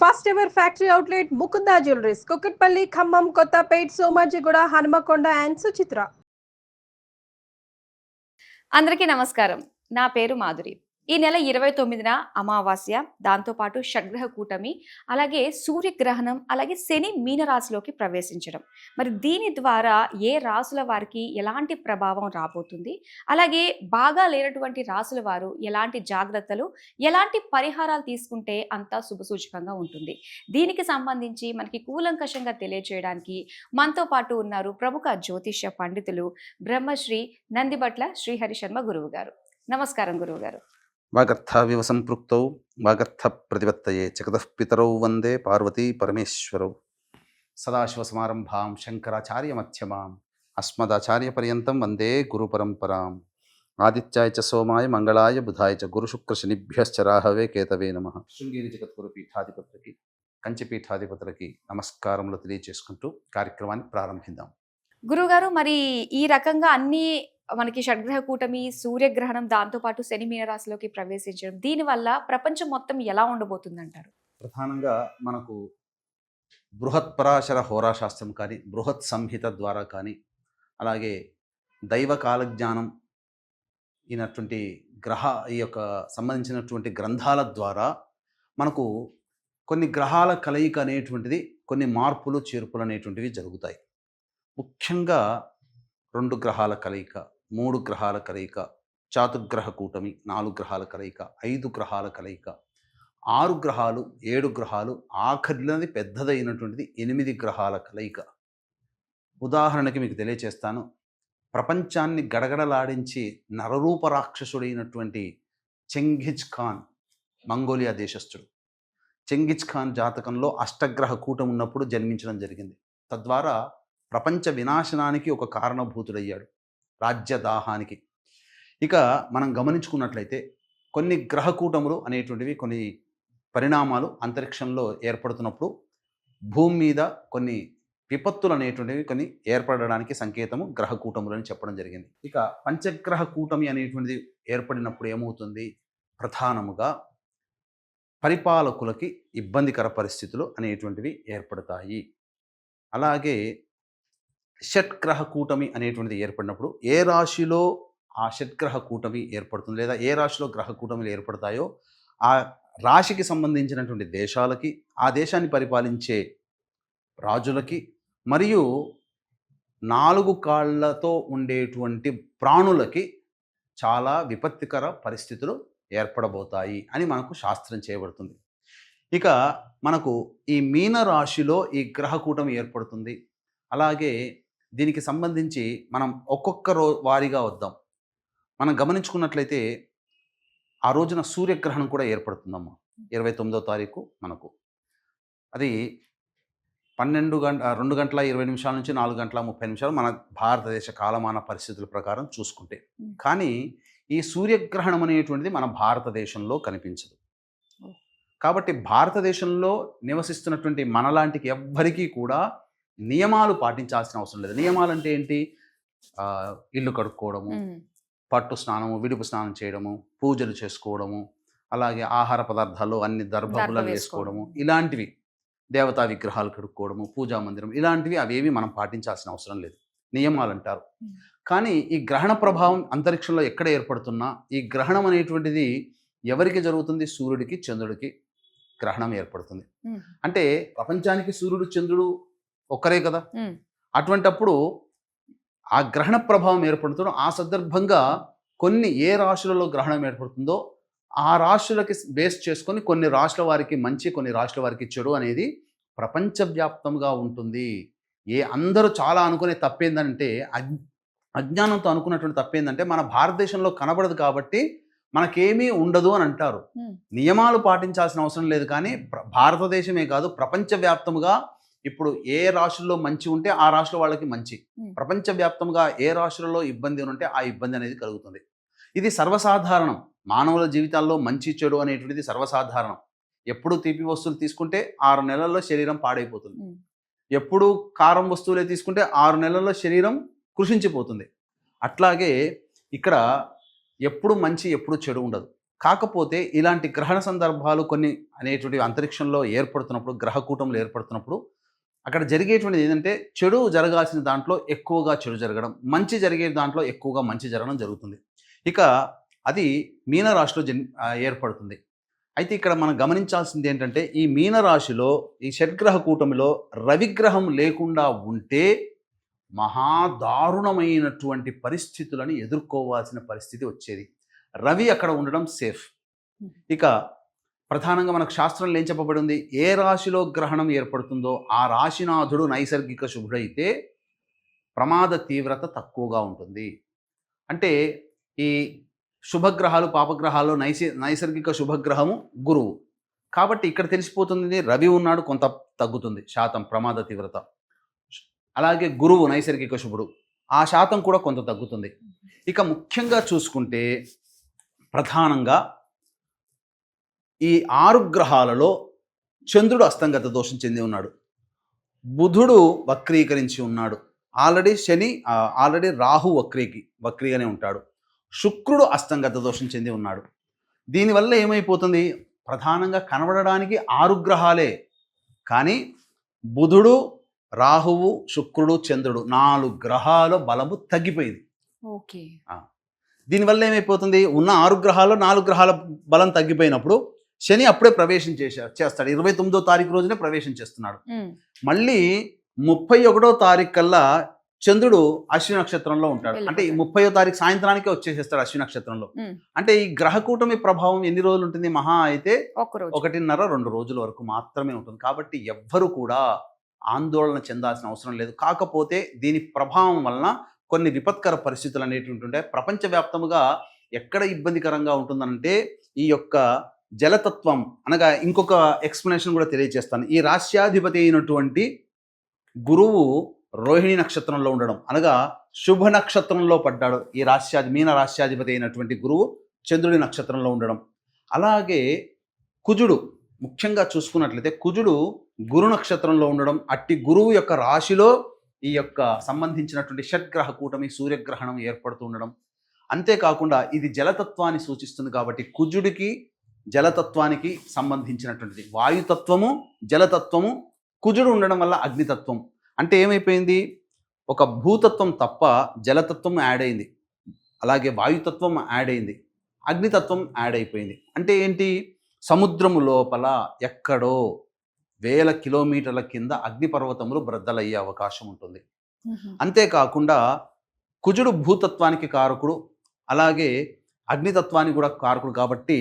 First ever factory outlet Mukunda Jewellers Kukatpally, Khammam, Kothapet, Somajiguda, Hanamkonda and Suchitra. అందరికీ నమస్కారం. నా పేరు మాధురి. ఈ నెల 29న అమావాస్య, దాంతోపాటు షడ్గ్రహ కూటమి, అలాగే సూర్యగ్రహణం, అలాగే శని మీనరాశిలోకి ప్రవేశించడం. మరి దీని ద్వారా ఏ రాసుల వారికి ఎలాంటి ప్రభావం రాబోతుంది, అలాగే బాగా లేనటువంటి రాసుల వారు ఎలాంటి జాగ్రత్తలు, ఎలాంటి పరిహారాలు తీసుకుంటే అంతా శుభసూచకంగా ఉంటుంది. దీనికి సంబంధించి మనకి కూలంకషంగా తెలియజేయడానికి మనతో పాటు ఉన్నారు ప్రముఖ జ్యోతిష్య పండితులు బ్రహ్మశ్రీ నందిబట్ల శ్రీహరి శర్మ గురువు గారు. నమస్కారం గురువు గారు. వాగర్థావివ సంపృక్తౌ వాగర్థ ప్రతిపత్తయే జగతః పితరౌ వందే పార్వతీ పరమేశ్వరౌ. సదాశివసమారంభాం శంకరాచార్య మధ్యమాం అస్మదాచార్య పర్యంతం వందే గురు పరంపరాం. ఆదిత్యాయ చ సోమాయ మంగళాయ బుధాయ చ గురుశుక్రశనిభ్యశ్చ రాహవే కేతవే నమః. శృంగేరి జగద్గురు పీఠాధిపతులకి, కంచి పీఠాధిపతులకి నమస్కారములు తెలియజేసుకుంటూ కార్యక్రమాన్ని ప్రారంభిద్దాం. గురుగారు, మరి ఈ రకంగా అన్ని మనకి షడ్గ్రహ కూటమి, సూర్యగ్రహణం, దాంతోపాటు శని మీనరాశిలోకి ప్రవేశించడం, దీనివల్ల ప్రపంచం మొత్తం ఎలా ఉండబోతుందంటారు? ప్రధానంగా మనకు బృహత్ పరాశర హోరాశాస్త్రం కానీ, బృహత్ సంహిత ద్వారా కానీ, అలాగే దైవ కాలజ్ఞానం అయినటువంటి ఈ యొక్క సంబంధించినటువంటి గ్రంథాల ద్వారా మనకు కొన్ని గ్రహాల కలయిక అనేటువంటిది, కొన్ని మార్పులు చేర్పులు అనేటువంటివి జరుగుతాయి. ముఖ్యంగా 2 గ్రహాల కలయిక, 3 గ్రహాల కలయిక, చాతుర్గ్రహ కూటమి, 4 గ్రహాల కలయిక, 5 గ్రహాల కలయిక, 6 గ్రహాలు, 7 గ్రహాలు, ఆఖరినది పెద్దదైనటువంటిది 8 గ్రహాల కలయిక. ఉదాహరణకి మీకు తెలియచేస్తాను. ప్రపంచాన్ని గడగడలాడించి నరరూప రాక్షసుడైనటువంటి Genghis Khan, Mongolia దేశస్థుడు. Genghis Khan జాతకంలో అష్టగ్రహ కూటమి ఉన్నప్పుడు జన్మించడం జరిగింది. తద్వారా ప్రపంచ వినాశనానికి ఒక కారణభూతుడయ్యాడు, రాజ్యదాహానికి. ఇక మనం గమనించుకున్నట్లయితే కొన్ని గ్రహకూటములు అనేటువంటివి, కొన్ని పరిణామాలు అంతరిక్షంలో ఏర్పడుతున్నప్పుడు భూమి మీద కొన్ని విపత్తులు అనేటువంటివి కొన్ని ఏర్పడడానికి సంకేతము గ్రహకూటములు అని చెప్పడం జరిగింది. ఇక పంచగ్రహ కూటమి అనేటువంటిది ఏర్పడినప్పుడు ఏమవుతుంది? ప్రధానముగా పరిపాలకులకి ఇబ్బందికర పరిస్థితులు అనేటువంటివి ఏర్పడతాయి. అలాగే షట్గ్రహ కూటమి అనేటువంటిది ఏర్పడినప్పుడు ఏ రాశిలో ఆ షట్గ్రహ కూటమి ఏర్పడుతుంది, లేదా ఏ రాశిలో గ్రహ కూటమిలు ఏర్పడతాయో ఆ రాశికి సంబంధించినటువంటి దేశాలకి, ఆ దేశాన్ని పరిపాలించే రాజులకి, మరియు 4 కాళ్ళతో ఉండేటువంటి ప్రాణులకి చాలా విపత్తికర పరిస్థితులు ఏర్పడబోతాయి అని మనకు శాస్త్రం చేయబడుతుంది. ఇక మనకు ఈ మీన రాశిలో ఈ గ్రహ కూటమి ఏర్పడుతుంది. అలాగే దీనికి సంబంధించి మనం ఒక్కొక్క వారీగా వద్దాం. మనం గమనించుకున్నట్లయితే ఆ రోజున సూర్యగ్రహణం కూడా ఏర్పడుతుందమ్మా. 29వ తారీఖు మనకు అది 2 గంటల 20 నిమిషాల నుంచి 4 గంటల 30 నిమిషాలు మన భారతదేశ కాలమాన పరిస్థితుల ప్రకారం చూసుకుంటే. కానీ ఈ సూర్యగ్రహణం అనేటువంటిది మన భారతదేశంలో కనిపించదు. కాబట్టి భారతదేశంలో నివసిస్తున్నటువంటి మనలాంటికి ఎవ్వరికీ కూడా నియమాలు పాటించాల్సిన అవసరం లేదు. నియమాలు అంటే ఏంటి? ఇల్లు కడుక్కోవడము, పట్టు స్నానము, విడుపు స్నానం చేయడము, పూజలు చేసుకోవడము, అలాగే ఆహార పదార్థాలు అన్ని దర్భములను వేసుకోవడము, ఇలాంటివి, దేవతా విగ్రహాలు కడుక్కోవడము, పూజా మందిరం, ఇలాంటివి అవేవి మనం పాటించాల్సిన అవసరం లేదు. నియమాలు అంటారు. కానీ ఈ గ్రహణ ప్రభావం అంతరిక్షంలో ఎక్కడ ఏర్పడుతున్నా ఈ గ్రహణం అనేటువంటిది ఎవరికి జరుగుతుంది? సూర్యుడికి, చంద్రుడికి గ్రహణం ఏర్పడుతుంది. అంటే ప్రపంచానికి సూర్యుడు, చంద్రుడు ఒక్కరే కదా. అటువంటప్పుడు ఆ గ్రహణ ప్రభావం ఏర్పడుతుందో ఆ సందర్భంగా కొన్ని ఏ రాశులలో గ్రహణం ఏర్పడుతుందో ఆ రాశులకి బేస్ చేసుకొని కొన్ని రాశుల వారికి మంచి, కొన్ని రాశుల వారికి చెడు అనేది ప్రపంచవ్యాప్తంగా ఉంటుంది. అందరూ చాలా అనుకునే తప్పేందంటే, అజ్ఞానంతో అనుకున్నటువంటి తప్పేందంటే, మన భారతదేశంలో కనబడదు కాబట్టి మనకేమీ ఉండదు అని అంటారు. నియమాలు పాటించాల్సిన అవసరం లేదు. కానీ భారతదేశమే కాదు, ప్రపంచవ్యాప్తంగా ఇప్పుడు ఏ రాశుల్లో మంచి ఉంటే ఆ రాశుల వాళ్ళకి మంచి, ప్రపంచవ్యాప్తంగా ఏ రాశులలో ఇబ్బంది ఉంటే ఆ ఇబ్బంది అనేది కలుగుతుంది. ఇది సర్వసాధారణం. మానవుల జీవితాల్లో మంచి చెడు అనేటువంటిది సర్వసాధారణం. ఎప్పుడు తీపి వస్తువులు తీసుకుంటే 6 నెలల్లో శరీరం పాడైపోతుంది. ఎప్పుడు కారం వస్తువులే తీసుకుంటే 6 నెలల్లో శరీరం కృషించిపోతుంది. అట్లాగే ఇక్కడ ఎప్పుడు మంచి, ఎప్పుడు చెడు ఉండదు. కాకపోతే ఇలాంటి గ్రహణ సందర్భాలు కొన్ని అనేటువంటివి అంతరిక్షంలో ఏర్పడుతున్నప్పుడు, గ్రహ కూటములు ఏర్పడుతున్నప్పుడు అక్కడ జరిగేటువంటిది ఏంటంటే చెడు జరగాల్సిన దాంట్లో ఎక్కువగా చెడు జరగడం, మంచి జరిగే దాంట్లో ఎక్కువగా మంచి జరగడం జరుగుతుంది. ఇక అది మీనరాశిలో ఏర్పడుతుంది. అయితే ఇక్కడ మనం గమనించాల్సింది ఏంటంటే ఈ మీనరాశిలో ఈ షడ్గ్రహ కూటమిలో రవిగ్రహం లేకుండా ఉంటే మహాదారుణమైనటువంటి పరిస్థితులను ఎదుర్కోవాల్సిన పరిస్థితి వచ్చేది. రవి అక్కడ ఉండడం సేఫ్. ఇక ప్రధానంగా మనకు శాస్త్రంలో ఏం చెప్పబడి ఉంది, ఏ రాశిలో గ్రహణం ఏర్పడుతుందో ఆ రాశినాథుడు నైసర్గిక శుభుడైతే ప్రమాద తీవ్రత తక్కువగా ఉంటుంది. అంటే ఈ శుభగ్రహాలు పాపగ్రహాలు నైసర్గిక శుభగ్రహము గురువు కాబట్టి ఇక్కడ తెలిసిపోతుంది రవి ఉన్నాడు, కొంత తగ్గుతుంది శాతం ప్రమాద తీవ్రత. అలాగే గురువు నైసర్గిక శుభుడు, ఆ శాతం కూడా కొంత తగ్గుతుంది. ఇక ముఖ్యంగా చూసుకుంటే ప్రధానంగా ఈ 6 గ్రహాలలో చంద్రుడు అస్తంగత దోషం చెంది ఉన్నాడు, బుధుడు వక్రీకరించి ఉన్నాడు, ఆల్రెడీ రాహు వక్రీగానే ఉంటాడు, శుక్రుడు అస్తంగత దోషం చెంది ఉన్నాడు. దీనివల్ల ఏమైపోతుంది, ప్రధానంగా కనబడడానికి 6 గ్రహాలే కానీ బుధుడు, రాహువు, శుక్రుడు, చంద్రుడు 4 గ్రహాల బలము తగ్గిపోయింది. ఓకే. దీనివల్ల ఏమైపోతుంది, ఉన్న 6 గ్రహాల్లో 4 గ్రహాల బలం తగ్గిపోయినప్పుడు శని అప్పుడే ప్రవేశం చేస్తాడు. 29వ తారీఖు రోజునే ప్రవేశం చేస్తున్నాడు. మళ్ళీ 31వ తారీఖు కల్లా చంద్రుడు అశ్విని నక్షత్రంలో ఉంటాడు. అంటే 30వ తారీఖు సాయంత్రానికే వచ్చేసేస్తాడు అశ్విని నక్షత్రంలో. అంటే ఈ గ్రహ కూటమి ప్రభావం ఎన్ని రోజులు ఉంటుంది, మహా అయితే 1.5-2 రోజుల వరకు మాత్రమే ఉంటుంది. కాబట్టి ఎవ్వరు కూడా ఆందోళన చెందాల్సిన అవసరం లేదు. కాకపోతే దీని ప్రభావం వలన కొన్ని విపత్కర పరిస్థితులు అనేటువంటి ఉంటాయి. ప్రపంచవ్యాప్తముగా ఎక్కడ ఇబ్బందికరంగా ఉంటుందంటే ఈ యొక్క జలతత్వం అనగా ఇంకొక ఎక్స్ప్లెనేషన్ కూడా తెలియజేస్తాను. ఈ రాశ్యాధిపతి అయినటువంటి గురువు రోహిణి నక్షత్రంలో ఉండడం అనగా శుభ నక్షత్రంలో పడ్డాడు. ఈ మీన రాశ్యాధిపతి అయినటువంటి గురువు చంద్రుడి నక్షత్రంలో ఉండడం. అలాగే కుజుడు ముఖ్యంగా చూసుకున్నట్లయితే కుజుడు గురు నక్షత్రంలో ఉండడం, అట్టి గురువు యొక్క రాశిలో ఈ యొక్క సంబంధించినటువంటి షడ్గ్రహ కూటమి సూర్యగ్రహణం ఏర్పడుతూ ఉండడం. అంతేకాకుండా ఇది జలతత్వాన్ని సూచిస్తుంది కాబట్టి కుజుడికి జలతత్వానికి సంబంధించినటువంటిది వాయుతత్వము, జలతత్వము, కుజుడు ఉండడం వల్ల అగ్నితత్వం. అంటే ఏమైపోయింది, ఒక భూతత్వం తప్ప జలతత్వం యాడ్ అయింది, అలాగే వాయుతత్వం యాడ్ అయింది, అగ్నితత్వం యాడ్ అయిపోయింది. అంటే ఏంటి, సముద్రము లోపల ఎక్కడో 1000 కిలోమీటర్ల కింద అగ్నిపర్వతములు బ్రద్దలయ్యే అవకాశం ఉంటుంది. అంతేకాకుండా కుజుడు భూతత్వానికి కారకుడు, అలాగే అగ్నితత్వానికి కూడా కారకుడు కాబట్టి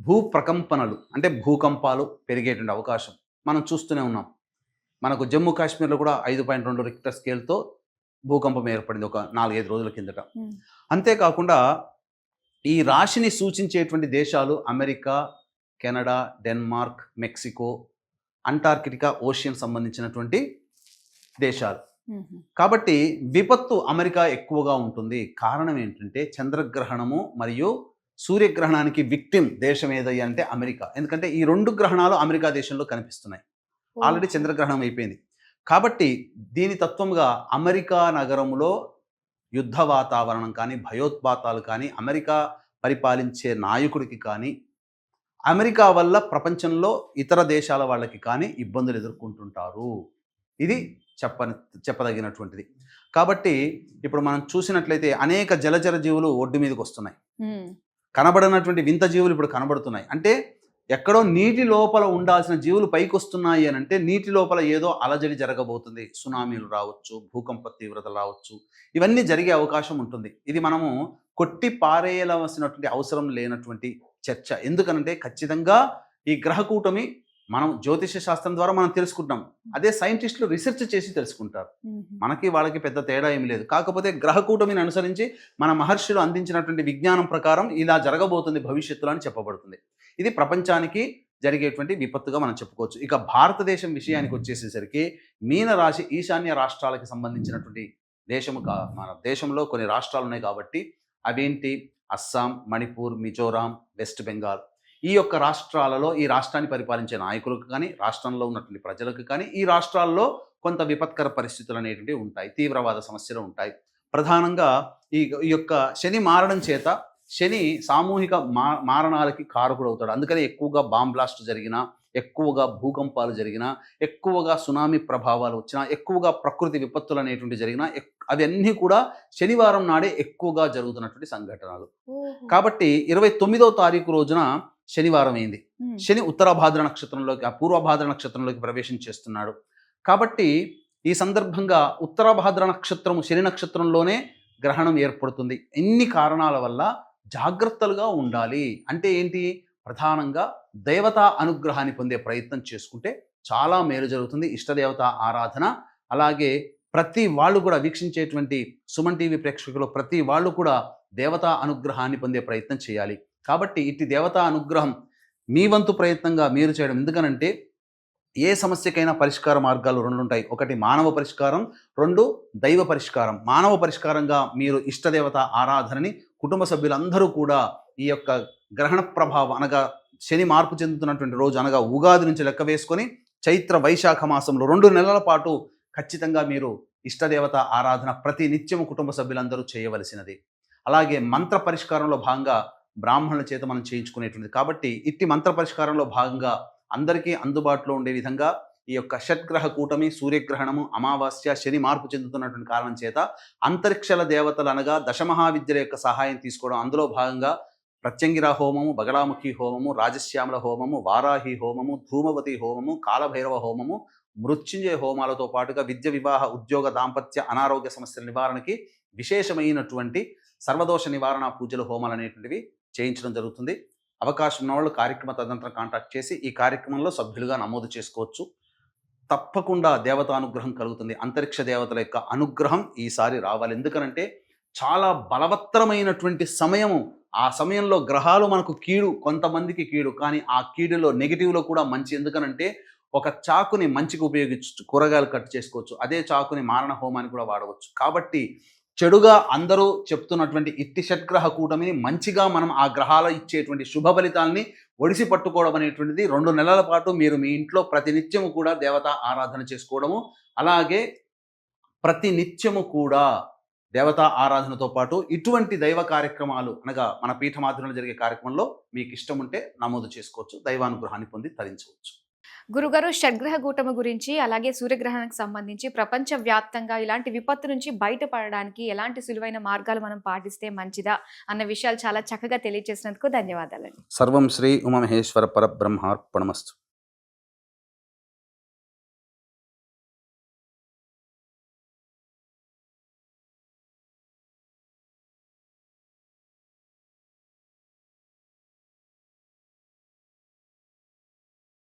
భూ ప్రకంపనలు అంటే భూకంపాలు పెరిగేటువంటి అవకాశం మనం చూస్తూనే ఉన్నాం. మనకు జమ్మూ కాశ్మీర్లో కూడా 5.2 రిక్టర్ స్కేల్తో భూకంపం ఏర్పడింది ఒక 4-5 రోజుల కిందట. అంతేకాకుండా ఈ రాశిని సూచించేటువంటి దేశాలు America, Canada, Denmark, Mexico, Antarctica ocean సంబంధించినటువంటి దేశాలు. కాబట్టి విపత్తు అమెరికా ఎక్కువగా ఉంటుంది. కారణం ఏంటంటే చంద్రగ్రహణము మరియు సూర్యగ్రహణానికి విక్టిమ్ దేశం ఏదయ్యా అంటే అమెరికా. ఎందుకంటే ఈ 2 గ్రహణాలు అమెరికా దేశంలో కనిపిస్తున్నాయి. ఆల్రెడీ చంద్రగ్రహణం అయిపోయింది కాబట్టి దీని తత్వంగా అమెరికా నగరంలో యుద్ధ వాతావరణం కానీ భయోత్పాతాలు కానీ అమెరికా పరిపాలించే నాయకుడికి కానీ అమెరికా వల్ల ప్రపంచంలో ఇతర దేశాల వాళ్ళకి కానీ ఇబ్బందులు ఎదుర్కొంటుంటారు. ఇది చెప్పదగినటువంటిది. కాబట్టి ఇప్పుడు మనం చూసినట్లయితే అనేక జలచర జీవులు ఒడ్డు మీదకి వస్తున్నాయి, కనబడినటువంటి వింత జీవులు ఇప్పుడు కనబడుతున్నాయి. అంటే ఎక్కడో నీటి లోపల ఉండాల్సిన జీవులు పైకి వస్తున్నాయి అని అంటే నీటి లోపల ఏదో అలజడి జరగబోతుంది, సునామీలు రావచ్చు, భూకంప తీవ్రతలు రావచ్చు, ఇవన్నీ జరిగే అవకాశం ఉంటుంది. ఇది మనము కొట్టి పారేయవలసినటువంటి అవసరం లేనటువంటి చర్చ. ఎందుకనంటే ఖచ్చితంగా ఈ గ్రహ కూటమి మనం జ్యోతిష శాస్త్రం ద్వారా మనం తెలుసుకుంటాం, అదే సైంటిస్టులు రీసెర్చ్ చేసి తెలుసుకుంటారు. మనకి వాళ్ళకి పెద్ద తేడా ఏమి లేదు. కాకపోతే గ్రహ కూటమిని అనుసరించి మన మహర్షులు అందించినటువంటి విజ్ఞానం ప్రకారం ఇలా జరగబోతుంది భవిష్యత్తులో అని చెప్పబడుతుంది. ఇది ప్రపంచానికి జరిగేటువంటి విపత్తుగా మనం చెప్పుకోవచ్చు. ఇక భారతదేశం విషయానికి వచ్చేసేసరికి మీనరాశి ఈశాన్య రాష్ట్రాలకి సంబంధించినటువంటి దేశము. మన దేశంలో కొన్ని రాష్ట్రాలు ఉన్నాయి కాబట్టి అవేంటి, అస్సాం, మణిపూర్, మిజోరాం, వెస్ట్ బెంగాల్. ఈ యొక్క రాష్ట్రాలలో ఈ రాష్ట్రాన్ని పరిపాలించే నాయకులకు కానీ రాష్ట్రంలో ఉన్నటువంటి ప్రజలకు కానీ ఈ రాష్ట్రాల్లో కొంత విపత్కర పరిస్థితులు అనేటువంటివి ఉంటాయి, తీవ్రవాద సమస్యలు ఉంటాయి. ప్రధానంగా ఈ యొక్క శని మారడం చేత శని సామూహిక మారణాలకి కారకుడు అవుతాడు. అందుకని ఎక్కువగా బాంబ్ బ్లాస్ట్ జరిగినా, ఎక్కువగా భూకంపాలు జరిగినా, ఎక్కువగా సునామీ ప్రభావాలు వచ్చినా, ఎక్కువగా ప్రకృతి విపత్తులు అనేటువంటి జరిగినా అవన్నీ కూడా శనివారం నాడే ఎక్కువగా జరుగుతున్నటువంటి సంఘటనలు. కాబట్టి 29వ తారీఖు రోజున శనివారం అయింది. శని ఉత్తరాభాద్ర నక్షత్రంలోకి పూర్వభాద్ర నక్షత్రంలోకి ప్రవేశం చేస్తున్నాడు. కాబట్టి ఈ సందర్భంగా ఉత్తరాభాద్ర నక్షత్రము శని నక్షత్రంలోనే గ్రహణం ఏర్పడుతుంది. ఇన్ని కారణాల వల్ల జాగ్రత్తలుగా ఉండాలి. అంటే ఏంటి? ప్రధానంగా దేవతా అనుగ్రహాన్ని పొందే ప్రయత్నం చేసుకుంటే చాలా మేలు జరుగుతుంది. ఇష్టదేవత ఆరాధన, అలాగే ప్రతి వాళ్ళు కూడా వీక్షించేటువంటి సుమన్ టీవీ ప్రేక్షకులు ప్రతి వాళ్ళు కూడా దేవతా అనుగ్రహాన్ని పొందే ప్రయత్నం చేయాలి. కాబట్టి ఇట్టి దేవతా అనుగ్రహం మీ వంతు ప్రయత్నంగా మీరు చేయడం. ఎందుకనంటే ఏ సమస్యకైనా పరిష్కార మార్గాలు 2 ఉంటాయి. ఒకటి మానవ పరిష్కారం, 2 దైవ పరిష్కారం. మానవ పరిష్కారంగా మీరు ఇష్టదేవత ఆరాధనని కుటుంబ సభ్యులందరూ కూడా ఈ యొక్క గ్రహణ ప్రభావం అనగా శని మార్పు చెందుతున్నటువంటి రోజు అనగా ఉగాది నుంచి లెక్క వేసుకొని చైత్ర వైశాఖ మాసంలో 2 నెలల పాటు ఖచ్చితంగా మీరు ఇష్టదేవత ఆరాధన ప్రతి నిత్యము కుటుంబ సభ్యులందరూ చేయవలసినది. అలాగే మంత్ర పరిష్కారంలో భాగంగా బ్రాహ్మణుల చేత మనం చేయించుకునేటువంటిది. కాబట్టి ఇట్టి మంత్ర పరిష్కారంలో భాగంగా అందరికీ అందుబాటులో ఉండే విధంగా ఈ యొక్క షట్గ్రహ కూటమి, సూర్యగ్రహణము, అమావాస్య, శని మార్పు చెందుతున్నటువంటి కారణం చేత అంతరిక్షల దేవతలు అనగా దశమహావిద్యల యొక్క సహాయం తీసుకోవడం. అందులో భాగంగా ప్రత్యంగిర హోమము, బగలాముఖి హోమము, రాజశ్యామల హోమము, వారాహి హోమము, ధూమవతి హోమము, కాలభైరవ హోమము, మృత్యుంజయ హోమాలతో పాటుగా విద్య, వివాహ, ఉద్యోగ, దాంపత్య, అనారోగ్య సమస్యల నివారణకి విశేషమైనటువంటి సర్వదోష నివారణ పూజలు, హోమాలు అనేటువంటివి చేయించడం జరుగుతుంది. అవకాశం ఉన్నవాళ్ళు కార్యక్రమ తదనంతరం కాంటాక్ట్ చేసి ఈ కార్యక్రమంలో సభ్యులుగా నమోదు చేసుకోవచ్చు. తప్పకుండా దేవతానుగ్రహం కలుగుతుంది. అంతరిక్ష దేవతల యొక్క అనుగ్రహం ఈసారి రావాలి. ఎందుకనంటే చాలా బలవత్తరమైనటువంటి సమయము. ఆ సమయంలో గ్రహాలు మనకు కీడు, కొంతమందికి కీడు, కానీ ఆ కీడులో నెగిటివ్లో కూడా మంచి. ఎందుకనంటే ఒక చాకుని మంచికి ఉపయోగించవచ్చు, కూరగాయలు కట్ చేసుకోవచ్చు. అదే చాకుని మారణ హోమానికి కూడా వాడవచ్చు. కాబట్టి చెడుగా అందరూ చెప్తున్నటువంటి ఇట్టి షట్గ్రహ కూటమిని మంచిగా మనం ఆ గ్రహాలు ఇచ్చేటువంటి శుభ ఫలితాలని ఒడిసి పట్టుకోవడం అనేటువంటిది 2 నెలల పాటు మీరు మీ ఇంట్లో ప్రతినిత్యము కూడా దేవతా ఆరాధన చేసుకోవడము, అలాగే ప్రతి నిత్యము కూడా దేవతా ఆరాధనతో పాటు ఇటువంటి దైవ కార్యక్రమాలు అనగా మన పీఠమాధ్యంలో జరిగే కార్యక్రమంలో మీకు ఇష్టం ఉంటే నమోదు చేసుకోవచ్చు. దైవానుగ్రహాన్ని పొంది తరించవచ్చు. గురుగారు, షడ్గ్రహ కూటమి గురించి అలాగే సూర్యగ్రహణానికి సంబంధించి ప్రపంచ వ్యాప్తంగా ఇలాంటి విపత్తు నుంచి బయటపడడానికి ఎలాంటి సులువైన మార్గాలు మనం పాటిస్తే మంచిదా అన్న విషయాలు చాలా చక్కగా తెలియజేసినందుకు ధన్యవాదాలండి. సర్వం శ్రీ ఉమామహేశ్వర పరబ్రహ్మార్పణమస్తు.